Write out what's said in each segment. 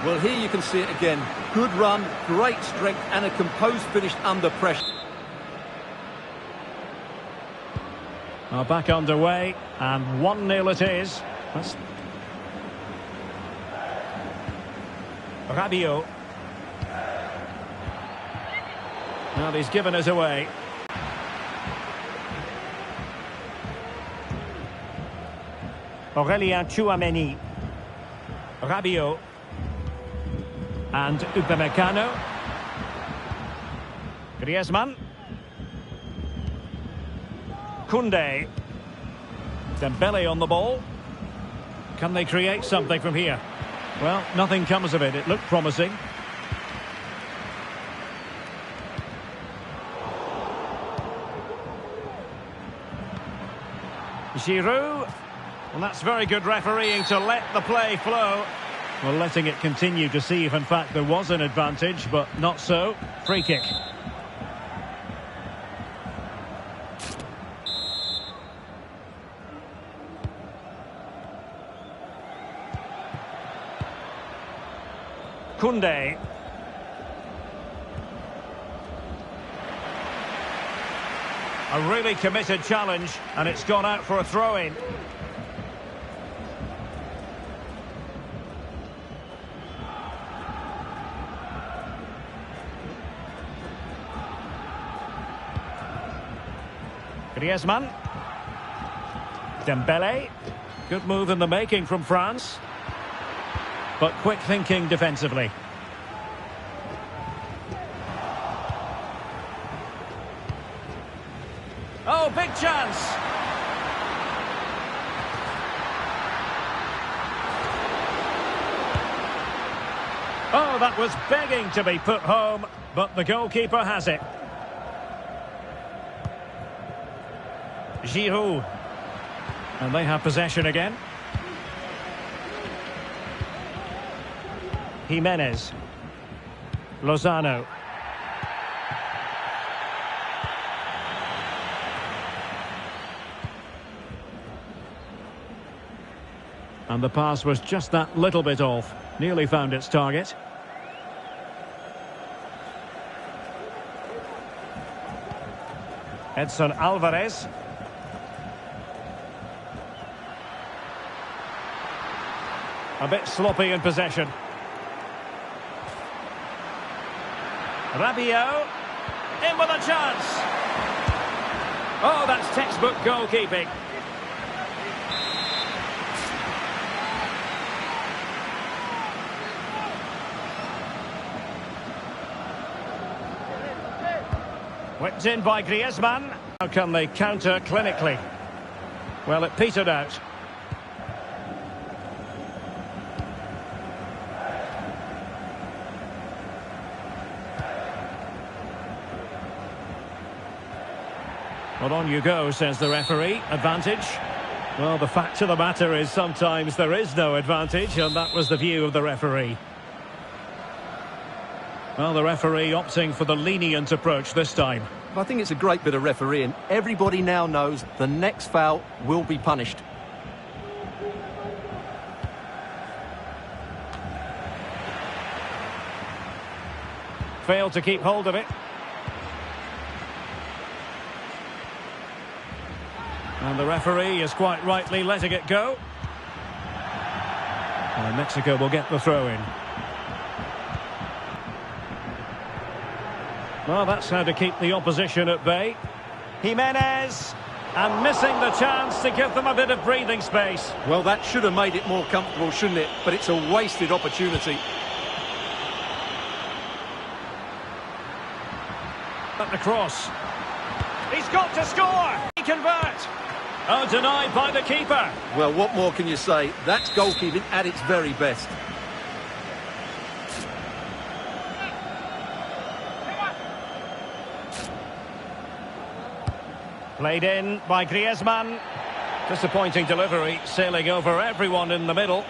Well, here you can see it again. Good run, great strength and a composed finish under pressure. Back underway, and 1-0 it is. Rabiot. Well, he's given us away. Aurélien Tchouaméni. Rabiot. And Upamecano. Griezmann. Koundé. Dembele on the ball. Can they create something from here? Well, nothing comes of it. It looked promising. Giroud. Well, that's very good refereeing to let the play flow. Well, letting it continue to see if in fact there was an advantage, but not so. Free kick. Koundé. A really committed challenge, and it's gone out for a throw-in. Griezmann. Dembele. Good move in the making from France. But quick thinking defensively. Oh, big chance! Oh, that was begging to be put home, but the goalkeeper has it. Giroud. And they have possession again. Jimenez. Lozano. And the pass was just that little bit off. Nearly found its target. Edson Alvarez. A bit sloppy in possession. Rabiot. In with a chance. Oh, that's textbook goalkeeping. Whipped in by Griezmann. How can they counter clinically? Well, it petered out. Well, on you go, says the referee. Advantage. Well, the fact of the matter is sometimes there is no advantage, and that was the view of the referee. Well, the referee opting for the lenient approach this time. I think it's a great bit of refereeing. Everybody now knows the next foul will be punished. Failed to keep hold of it. And the referee is quite rightly letting it go. And Mexico will get the throw-in. Well, that's how to keep the opposition at bay. Jimenez, and missing the chance to give them a bit of breathing space. Well, that should have made it more comfortable, shouldn't it? But it's a wasted opportunity. At the cross. He's got to score! He convert! Oh, denied by the keeper. Well, what more can you say? That's goalkeeping at its very best. Played in by Griezmann. Disappointing delivery, sailing over everyone in the middle.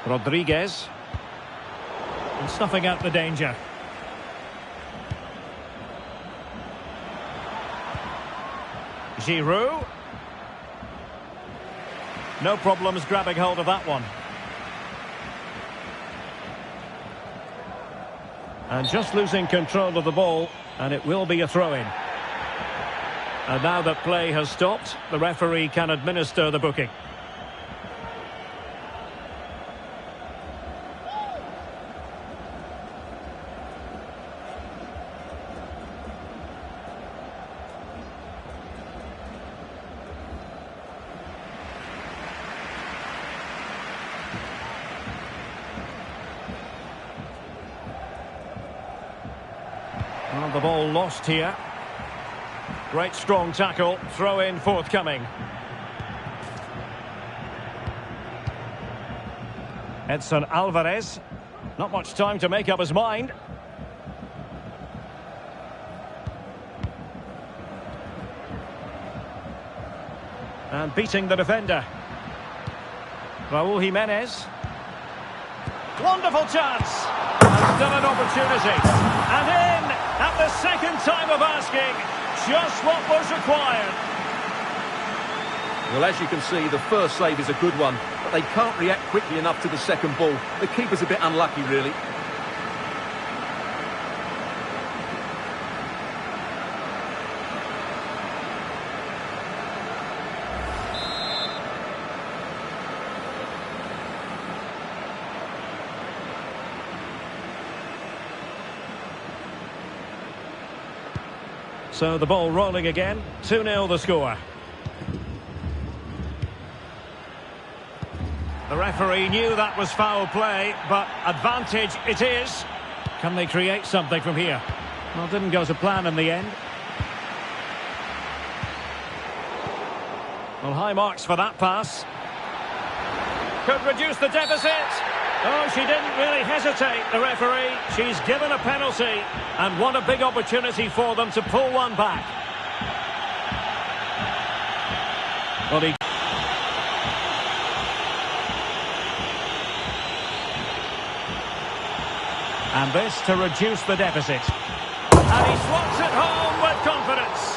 Rodriguez. And snuffing out the danger. Giroud. No problems grabbing hold of that one. And just losing control of the ball, and it will be a throw-in. And now that play has stopped, the referee can administer the booking. Well, the ball lost here. Great strong tackle, throw in forthcoming. Edson Alvarez. Not much time to make up his mind. And beating the defender. Raúl Jiménez. Wonderful chance. And still an opportunity. And in at the second time of asking. Just what was required. Well, as you can see, the first save is a good one, but they can't react quickly enough to the second ball. The keeper's a bit unlucky, really. So the ball rolling again. 2-0 the score. The referee knew that was foul play, but advantage it is. Can they create something from here? Well, didn't go to plan in the end. Well, high marks for that pass. Could reduce the deficit. Oh, she didn't really hesitate, the referee. She's given a penalty. And what a big opportunity for them to pull one back. Well, and this to reduce the deficit. And he slots it home with confidence.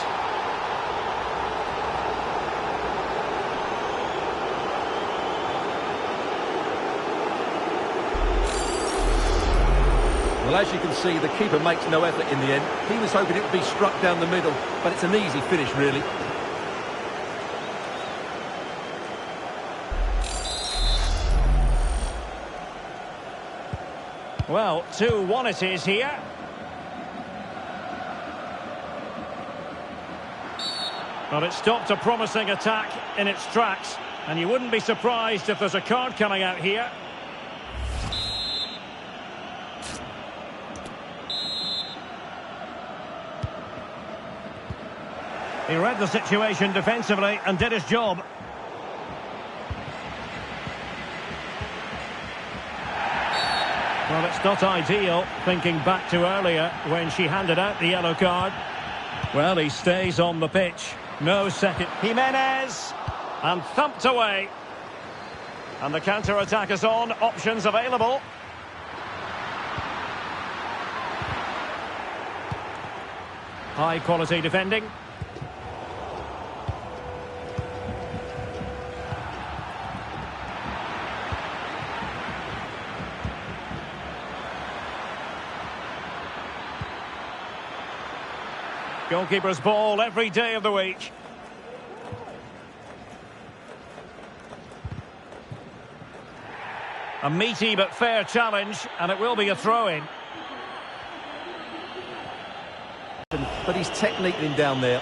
Well, as you can see, the keeper makes no effort in the end. He was hoping it would be struck down the middle, but it's an easy finish, really. Well, 2-1 it is here. But it stopped a promising attack in its tracks. And you wouldn't be surprised if there's a card coming out here. He read the situation defensively and did his job. Well, it's not ideal, thinking back to earlier when she handed out the yellow card. Well, he stays on the pitch. No second. Jimenez. And thumped away. And the counter-attack is on. Options available. High-quality defending. Goalkeeper's ball every day of the week. A meaty but fair challenge, and it will be a throw-in. But he's technically down there.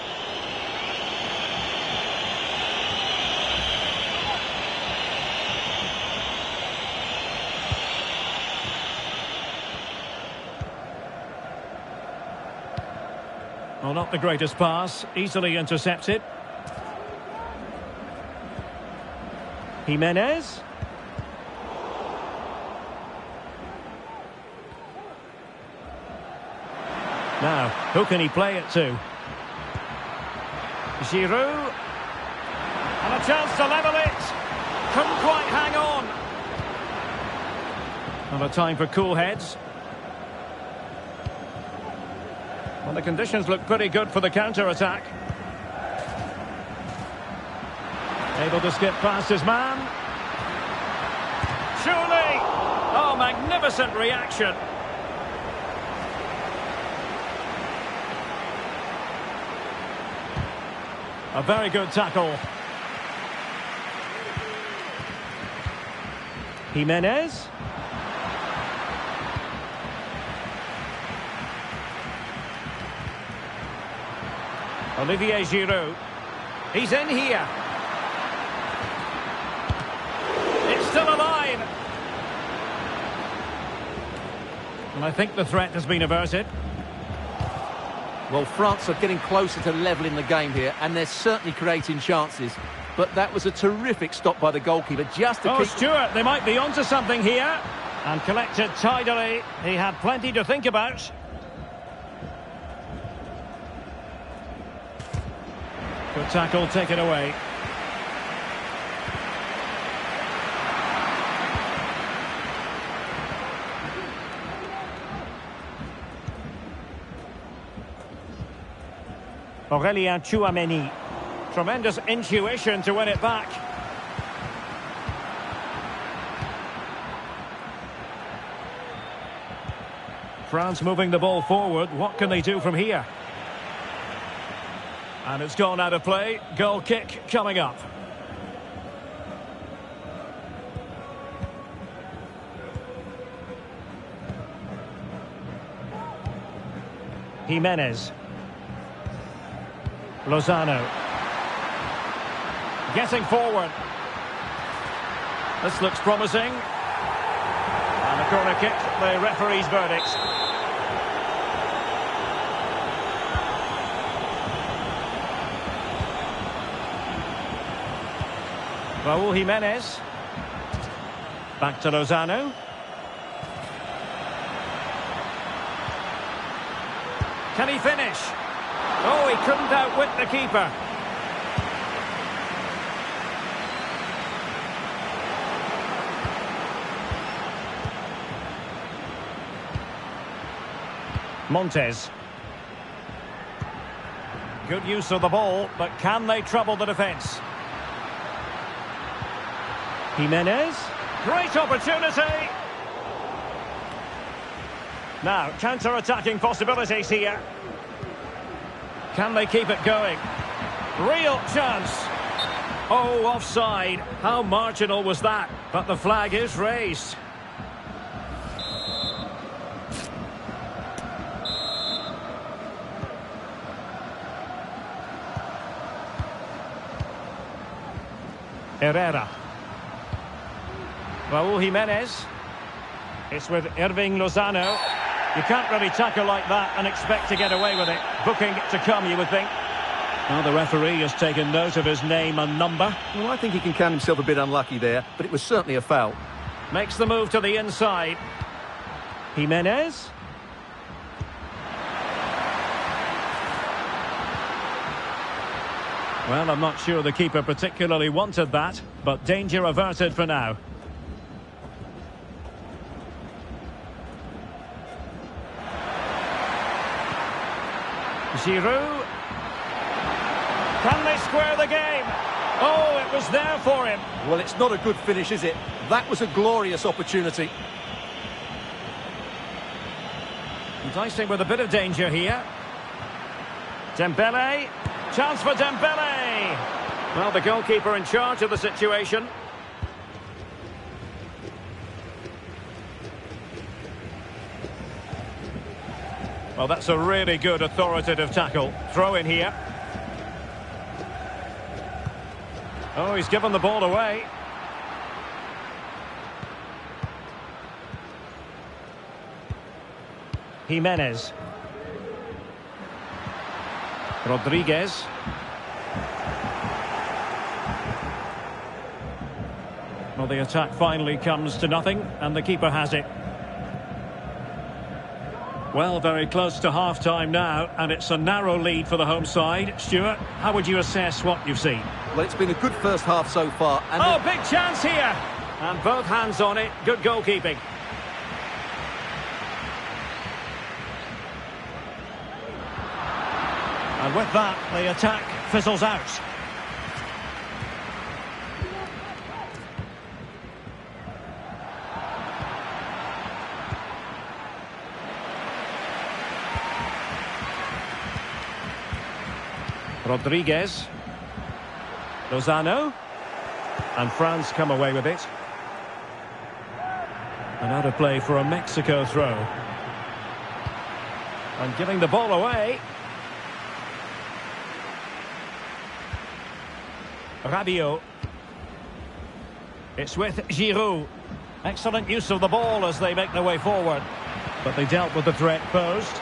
Well, not the greatest pass, easily intercepted. Jimenez. Now, who can he play it to? Giroud. And a chance to level it. Couldn't quite hang on. And a time for cool heads. Well, the conditions look pretty good for the counter-attack. Able to skip past his man. Surely! Oh, magnificent reaction. A very good tackle. Jimenez. Olivier Giroud. He's in here. It's still alive. And I think the threat has been averted. Well, France are getting closer to levelling the game here, and they're certainly creating chances. But that was a terrific stop by the goalkeeper, just to keep... Stewart, they might be onto something here. And collected tidily. He had plenty to think about. Good tackle, taken away. Aurélien Tchouaméni. Tremendous intuition to win it back. France moving the ball forward. What can they do from here? And it's gone out of play. Goal kick coming up. Jimenez. Lozano. Getting forward. This looks promising. And a corner kick, the referee's verdict. Raúl Jimenez. Back to Lozano. Can he finish? Oh, he couldn't outwit the keeper. Montes. Good use of the ball, but can they trouble the defence? Jimenez. Great opportunity. Now, counter-attacking possibilities here. Can they keep it going? Real chance. Oh, offside. How marginal was that? But the flag is raised. Herrera. Raúl Jimenez. It's with Irving Lozano. You can't really tackle like that and expect to get away with it. Booking to come, you would think. Well, the referee has taken note of his name and number. Well, I think he can count himself a bit unlucky there, but it was certainly a foul. Makes the move to the inside. Jimenez. Well, I'm not sure the keeper particularly wanted that, but danger averted for now. Giroud. Can they square the game? Oh, it was there for him. Well, it's not a good finish, is it? That was a glorious opportunity. Enticing with a bit of danger here. Dembele. Chance for Dembele. Well, the goalkeeper in charge of the situation. Well, that's a really good authoritative tackle. Throw in here. Oh, he's given the ball away. Jimenez. Rodriguez. Well, the attack finally comes to nothing, and the keeper has it. Well, very close to half-time now, and it's a narrow lead for the home side. Stuart, how would you assess what you've seen? Well, it's been a good first half so far. And big chance here! And both hands on it. Good goalkeeping. And with that, the attack fizzles out. Rodriguez. Lozano. And France come away with it. And out of play for a Mexico throw. And giving the ball away. Rabiot. It's with Giroud. Excellent use of the ball as they make their way forward. But they dealt with the threat posed.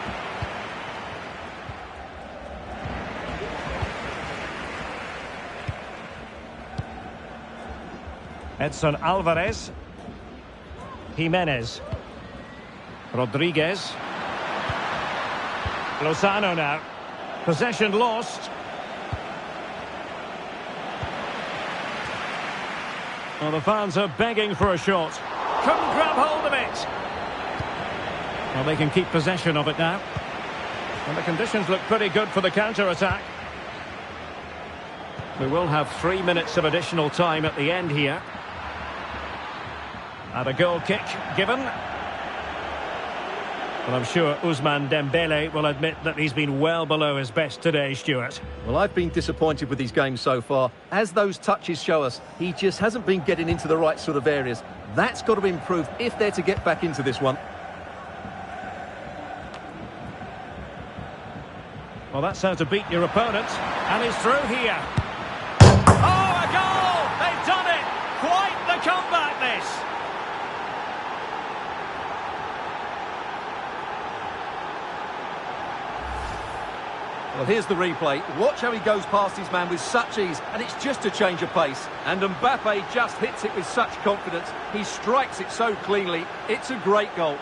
Edson Alvarez. Jimenez. Rodriguez. Lozano now. Possession lost. Well, the fans are begging for a shot. Couldn't grab hold of it. Well, they can keep possession of it now. And the conditions look pretty good for the counter-attack. We will have 3 minutes of additional time at the end here. And a goal kick given. Well, I'm sure Ousmane Dembele will admit that he's been well below his best today, Stuart. Well, I've been disappointed with his game so far. As those touches show us, he just hasn't been getting into the right sort of areas. That's got to improve if they're to get back into this one. Well, that's how to beat your opponent. And he's through here. Oh, a goal! They've done it! Quite the comeback, this! Well, here's the replay. Watch how he goes past his man with such ease, and it's just a change of pace. And Mbappe just hits it with such confidence. He strikes it so cleanly. It's a great goal.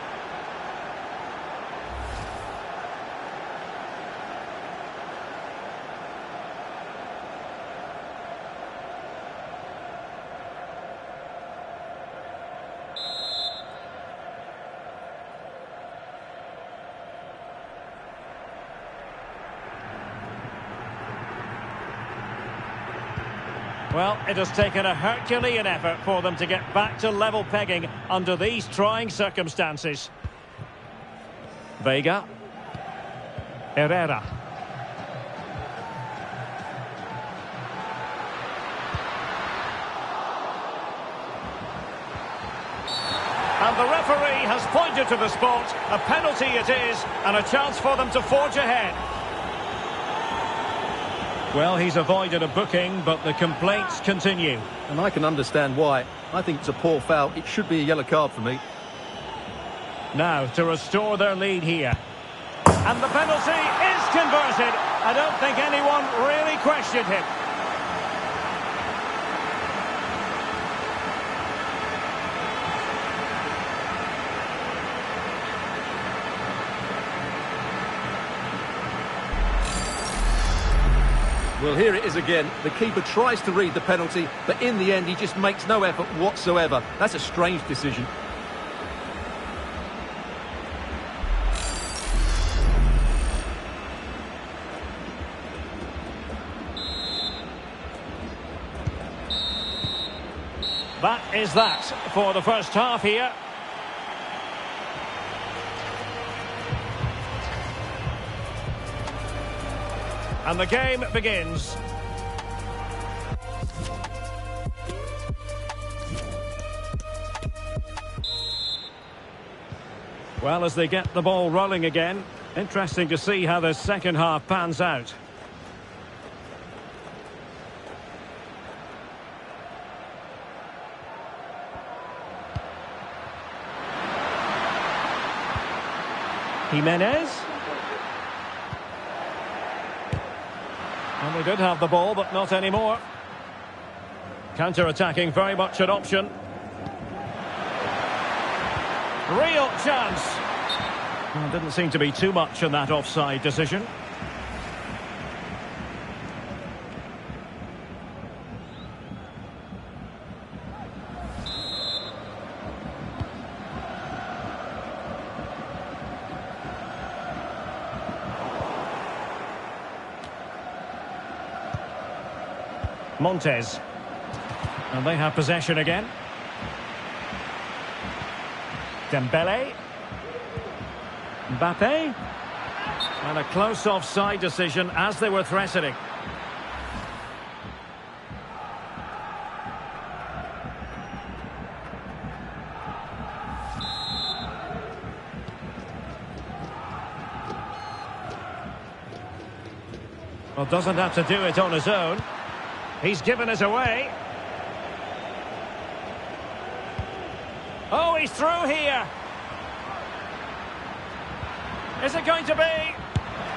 Well, it has taken a Herculean effort for them to get back to level pegging under these trying circumstances. Vega. Herrera. And the referee has pointed to the spot. A penalty it is, and a chance for them to forge ahead. Well, he's avoided a booking, but the complaints continue. And I can understand why. I think it's a poor foul. It should be a yellow card for me. Now, to restore their lead here. And the penalty is converted. I don't think anyone really questioned him. Well, here it is again. The keeper tries to read the penalty, but in the end, he just makes no effort whatsoever. That's a strange decision. That is that for the first half here. And the game begins. Well, as they get the ball rolling again, interesting to see how the second half pans out. Jimenez. And they did have the ball, but not anymore. Counter-attacking, very much an option. Real chance. Well, didn't seem to be too much in that offside decision. Montes. And they have possession again. Dembele. Mbappe. And a close offside decision as they were threatening. Well, doesn't have to do it on his own. He's given us away. Oh, he's through here. Is it going to be?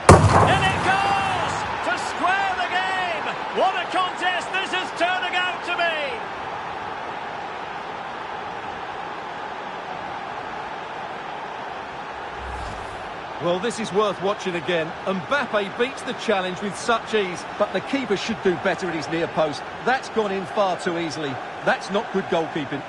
And it goes! To square the game! What a contest this is turning out to be! Well, this is worth watching again. Mbappe beats the challenge with such ease, but the keeper should do better at his near post. That's gone in far too easily. That's not good goalkeeping.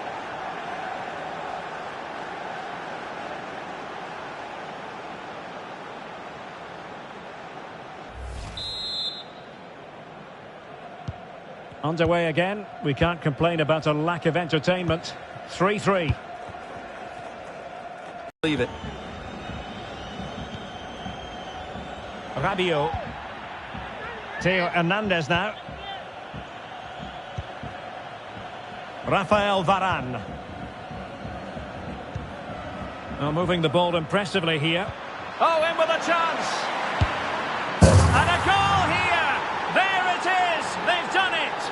Underway again. We can't complain about a lack of entertainment. 3-3. Leave it. Rabiot. Theo Hernandez now. Rafael Varane. Now moving the ball impressively here. Oh, in with a chance. And a goal here. There it is. They've done it.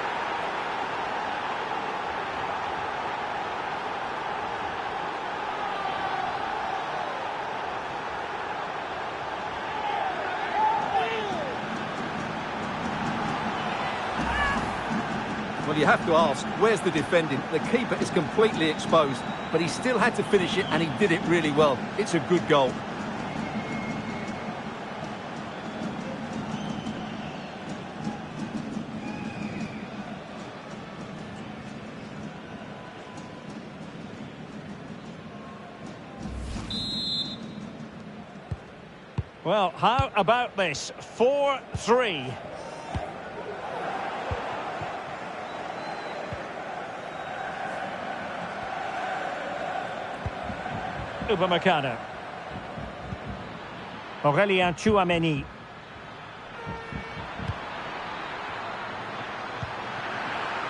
Well, you have to ask, where's the defending? The keeper is completely exposed, but he still had to finish it, and he did it really well. It's a good goal. Well, how about this? 4-3. Upamecano. Aurélien Tchouaméni.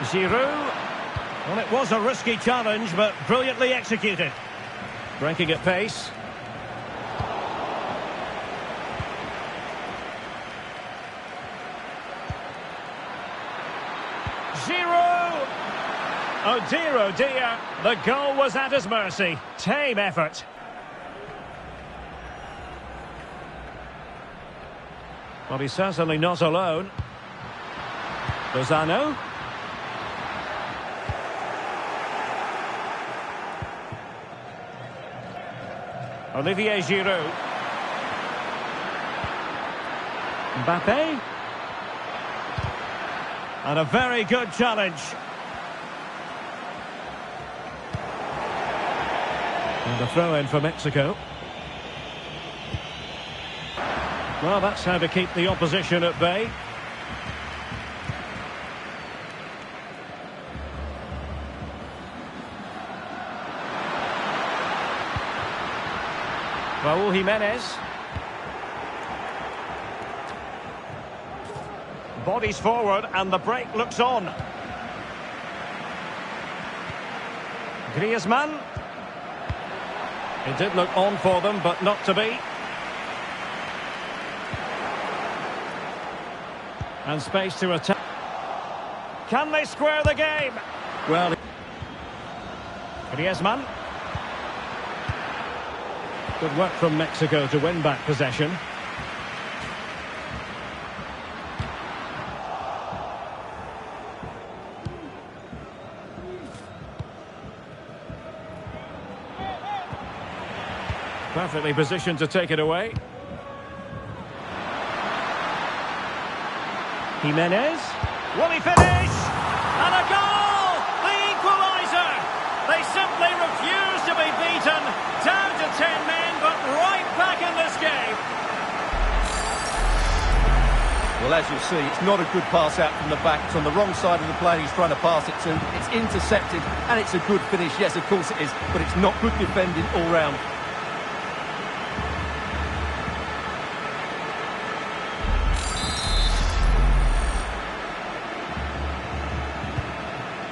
Giroud. Well, it was a risky challenge, but brilliantly executed. Breaking at pace. Giroud! Oh dear, the goal was at his mercy. Tame effort. Well, he's certainly not alone. Lozano. Olivier Giroud. Mbappe. And a very good challenge. And a throw-in for Mexico. Well, that's how to keep the opposition at bay. Raúl Jiménez. Bodies forward and the break looks on. Griezmann. It did look on for them, but not to be. And space to attack. Can they square the game? Well, Griezmann. Good work from Mexico to win back possession. Perfectly positioned to take it away. Jimenez. Will he finish? And a goal! The equaliser! They simply refuse to be beaten. Down to 10 men, but right back in this game. Well, as you'll see, it's not a good pass out from the back. It's on the wrong side of the player he's trying to pass it to. It's intercepted, and it's a good finish. Yes, of course it is, but it's not good defending all round.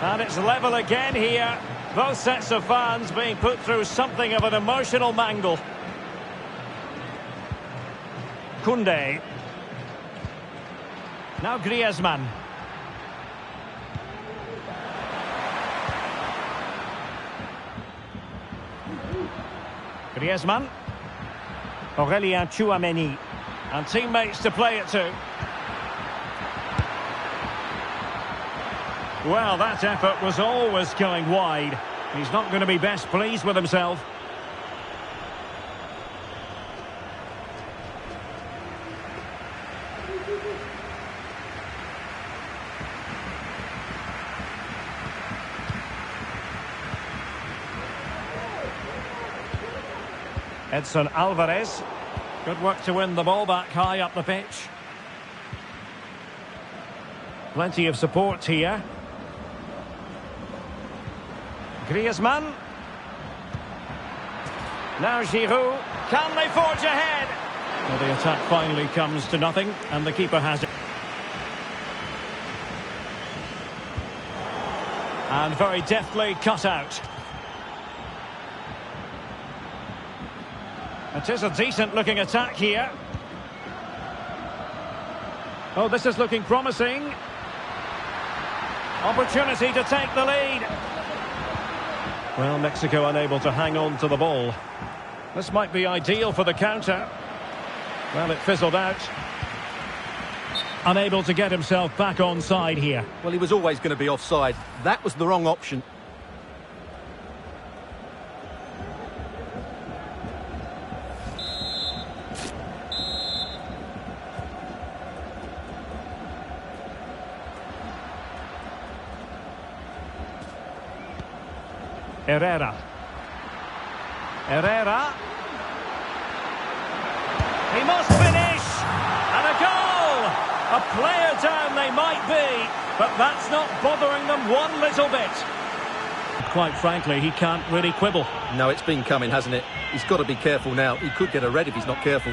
And it's level again here. Both sets of fans being put through something of an emotional mangle. Koundé. Now Griezmann. Griezmann. Aurélien Tchouaméni. And teammates to play it to. Well, that effort was always going wide. He's not going to be best pleased with himself. Edson Alvarez. Good work to win the ball back high up the pitch. Plenty of support here. Griezmann. Now Giroud. Can they forge ahead? Well, the attack finally comes to nothing, and the keeper has it. And very deftly cut out. It is a decent-looking attack here. Oh, this is looking promising. Opportunity to take the lead. Well, Mexico unable to hang on to the ball. This might be ideal for the counter. Well, it fizzled out. Unable to get himself back onside here. Well, he was always going to be offside. That was the wrong option. Herrera. Herrera. He must finish! And a goal! A player down they might be, but that's not bothering them one little bit. Quite frankly, he can't really quibble. No, it's been coming, hasn't it? He's got to be careful now. He could get a red if he's not careful.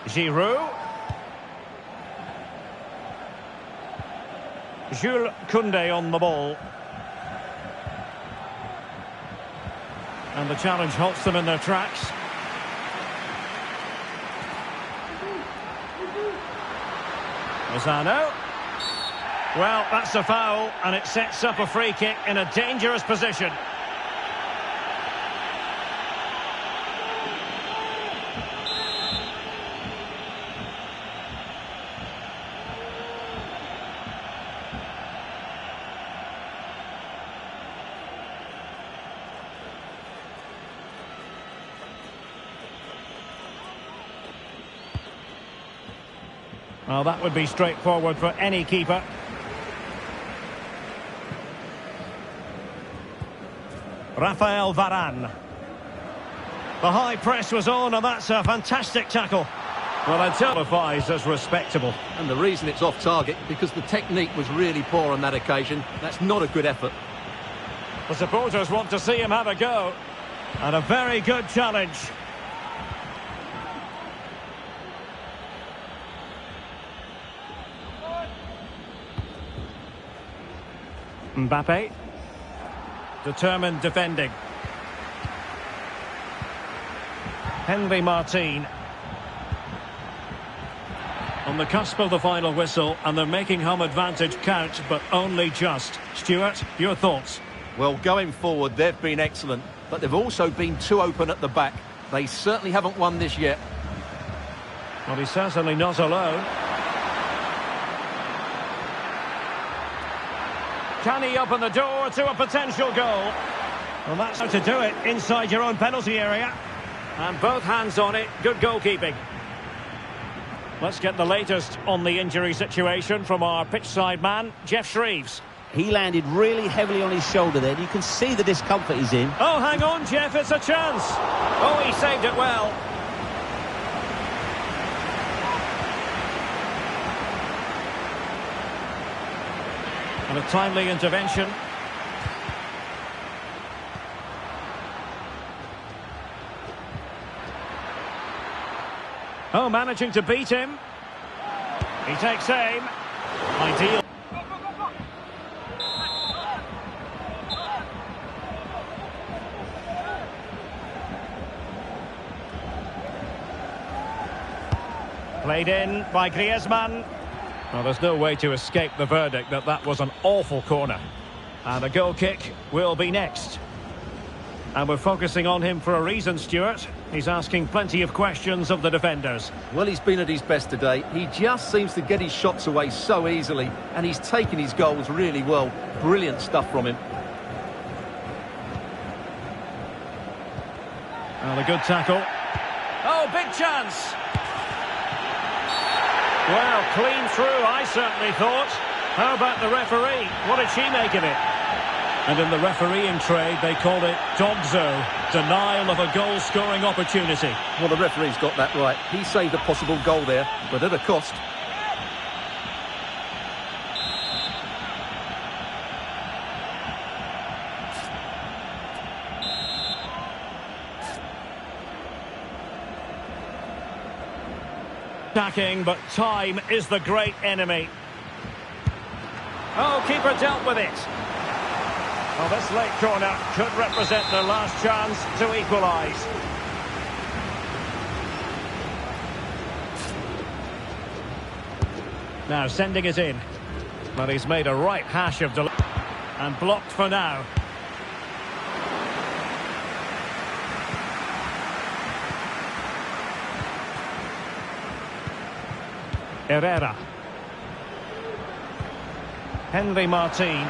Giroud. Jules Koundé on the ball. And the challenge halts them in their tracks. Lozano. Well, that's a foul, and it sets up a free kick in a dangerous position. Well, that would be straightforward for any keeper. Rafael Varane. The high press was on, and that's a fantastic tackle. Well, it qualifies as respectable. And the reason it's off target, because the technique was really poor on that occasion. That's not a good effort. The supporters want to see him have a go. And a very good challenge. Mbappe. Determined defending. Henry Martin. On the cusp of the final whistle, and they're making home advantage count, but only just. Stuart, your thoughts? Well, going forward, they've been excellent, but they've also been too open at the back. They certainly haven't won this yet. Well, he's certainly not alone. Can he open the door to a potential goal? Well, that's how to do it inside your own penalty area. And both hands on it. Good goalkeeping. Let's get the latest on the injury situation from our pitchside man, Geoff Shreeves. He landed really heavily on his shoulder there. You can see the discomfort he's in. Oh, hang on, Geoff, it's a chance. Oh, he saved it well. And a timely intervention. Oh, managing to beat him. He takes aim. Ideal. Played in by Griezmann. Well, there's no way to escape the verdict that that was an awful corner. And a goal kick will be next. And we're focusing on him for a reason, Stuart. He's asking plenty of questions of the defenders. Well, he's been at his best today. He just seems to get his shots away so easily, and he's taken his goals really well. Brilliant stuff from him. And a good tackle. Oh, big chance! Well, clean through, I certainly thought. How about the referee? What did she make of it? And in the refereeing trade, they call it dogzo, denial of a goal-scoring opportunity. Well, the referee's got that right. He saved a possible goal there, but at a cost. Attacking, but time is the great enemy. Oh, keeper dealt with it. Well, this late corner could represent their last chance to equalise. Now sending it in. Well, he's made a right hash of and blocked for now. Herrera. Henry Martin.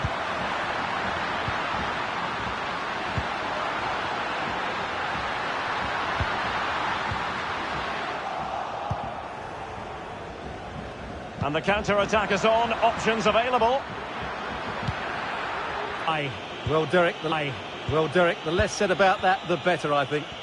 And the counter-attack is on. Options available. Well, Derek, the less said about that, the better, I think.